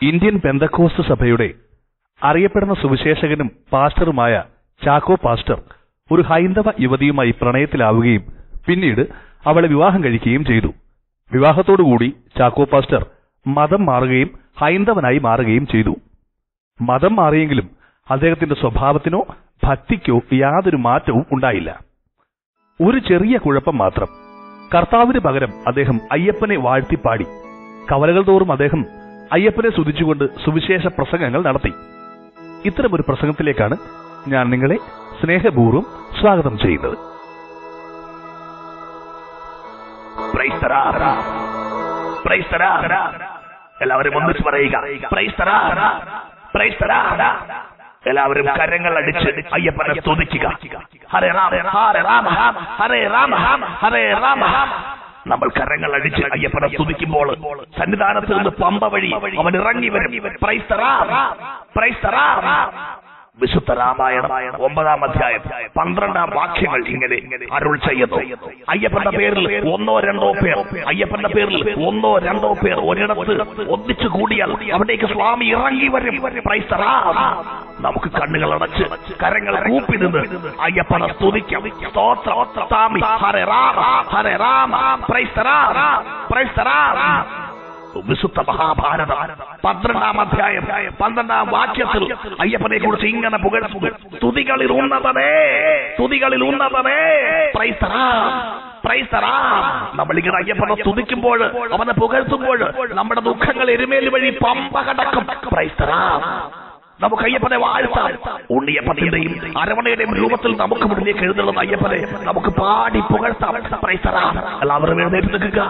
Indian Pentecost സഭയുടെ അറിയപ്പെടുന്ന സുവിശേഷകനും പാസ്റ്ററുമായ Chacko pastor ഒരു ഹൈന്ദവ യുവതിയുമായി പ്രണയത്തിലാവുകയും പിന്നീട് അവളെ വിവാഹം കഴിക്കുകയും ചെയ്തു. വിവാഹത്തോടുകൂടി ചാക്കോ പാസ്റ്റർ മതം മാറുകയും ഹൈന്ദവനായി മാറുകയും ചെയ്തു. മതം മാറിയെങ്കിലും അദ്ദേഹത്തിന്റെ സ്വഭാവത്തിനോ ഭക്തിക്കോ യാതൊരു മാറ്റവും ഉണ്ടായില്ല. ഒരു ചെറിയ കുഴപ്പം മാത്രം. കർത്താവിന് പകരം അദ്ദേഹം അയ്യപ്പനെ വാഴ്ത്തിപ്പാടി. കവലകൾ തോറും അദ്ദേഹം അയ്യപ്പനെ സ്തുതിച്ചുകൊണ്ട് സുവിശേഷ പ്രസംഗങ്ങൾ നടത്തി. ഇത്തരമൊരു പ്രസംഗത്തിലേക്കാണ് ഞാൻ നിങ്ങളെ സ്നേഹപൂർവ്വം സ്വാഗതം ചെയ്യുന്നത്. എല്ലാവരും ഒന്നിച്ച് പറയുക. എല്ലാവരും കരങ്ങൾ അടിച്ച് അയ്യപ്പനെ സ്തുതിക്കുക. ഹരേ രാമ ഹരേ രാമ ഹരേ രാമ ഹരേ രാമ. നമ്മൾ കരങ്ങൾ അടിച്ച് അയ്യപ്പനെ സ്തുതിക്കുമ്പോൾ സന്നിധാനത്ത് നിന്ന് പമ്പ വഴി അവൻ ഇറങ്ങി വരും. വിശുദ്ധ രാമായണം 9-ാം അധ്യായം 12-ാം വാക്യങ്ങൾ ഇങ്ങനെ അരുൾ ചെയ്യുന്നു. അയ്യപ്പന്റെ പേരിൽ ഒന്നോ രണ്ടോ പേർ ഒരിടത്ത് ഒന്നിച്ചു കൂടിയാൽ അവിടേക്ക് സ്വാമി ഇറങ്ങി വരും. നമുക്ക് കണ്ണുകൾ അടച്ച് കരങ്ങൾ കൂപ്പി നിന്ന് അയ്യപ്പനെ സ്തുതിക്കാം. സ്വാമി ഹരേ രാമ ഹരേ രാമ. വിശുദ്ധ മഹാഭാരതം 12-ാം അധ്യായം 12-ാം വാക്യത്തിൽ അയ്യപ്പനെ കുറിച്ച് ഇങ്ങനെ പുകഴ്ത്തുന്നു. സ്തുതികളിൽ ഉന്നതമേ നമ്മളിങ്ങനെ അയ്യപ്പനെ സ്തുതിക്കുമ്പോൾ അവനെ പുകഴ്ത്തുമ്പോൾ നമ്മുടെ ദുഃഖങ്ങൾ എരുമേലി വഴി പമ്പ കടക്കും. നമുക്ക് അയ്യപ്പനെ വാഴ്ത്താം. ഉണ്ണിയപ്പത്തിന്റെയും അരവണയുടെയും രൂപത്തിൽ നമുക്ക് മുന്നിലേക്ക് എഴുന്നള്ളുന്ന അയ്യപ്പനെ നമുക്ക് പാടി പുകഴ്ത്താം. എല്ലാവരും എഴുന്നേറ്റ് നിൽക്കുക.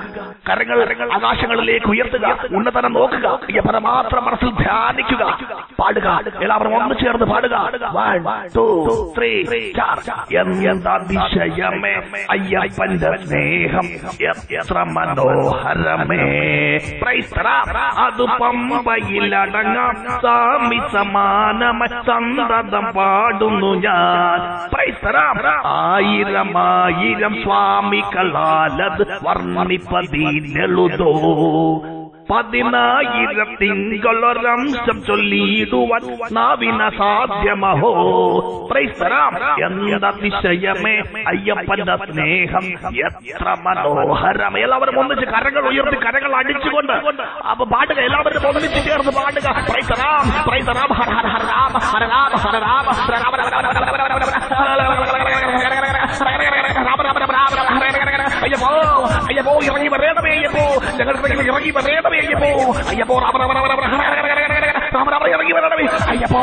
കരങ്ങൾ ആകാശങ്ങളിലേക്ക് ഉയർത്തുക. ഉന്നതനം നോക്കുക. അയ്യപ്പനെ മാത്രം മനസ്സിൽ ധ്യാനിക്കുക. പാടുക. എല്ലാവരും ഒന്ന് ചേർന്ന് പാടുക. 1 2 3 അതിശയമേ അയ്യപ്പന്റെ സ്നേഹം എത്ര മനോഹരമേ. അത് പമ്പയിലടങ്ങാം സ്വാമി സന്തതം പാടുന്നു ഞാൻ. ആയിരം സ്വാമികളാലത് വർണ്ണിപ്പതിനെളുതോ. 10,000 തിങ്കളൊരംശം ചൊല്ലിയിടുവാൻ നാവിന സാധ്യമഹോ. എന്തതിശയമേ അയ്യപ്പന്റെ സ്നേഹം എത്ര മനോഹരം. എല്ലാവരും ഒന്നിച്ച് കരങ്ങൾ ഉയർത്തി കരങ്ങൾ അടിച്ചുകൊണ്ട് അപ്പൊ പാടുക. എല്ലാവരും ഒന്നിച്ച് ചേർന്ന് പാടുക. അയ്യപ്പോ അയ്യപ്പോ ഇറങ്ങി വരേണമേ. അയ്യപ്പോ ഞങ്ങൾക്ക് ഇറങ്ങി വരേണമേ. അയ്യപ്പോ അയ്യപ്പോ ഇറങ്ങി വരണമേ. അയ്യപ്പോ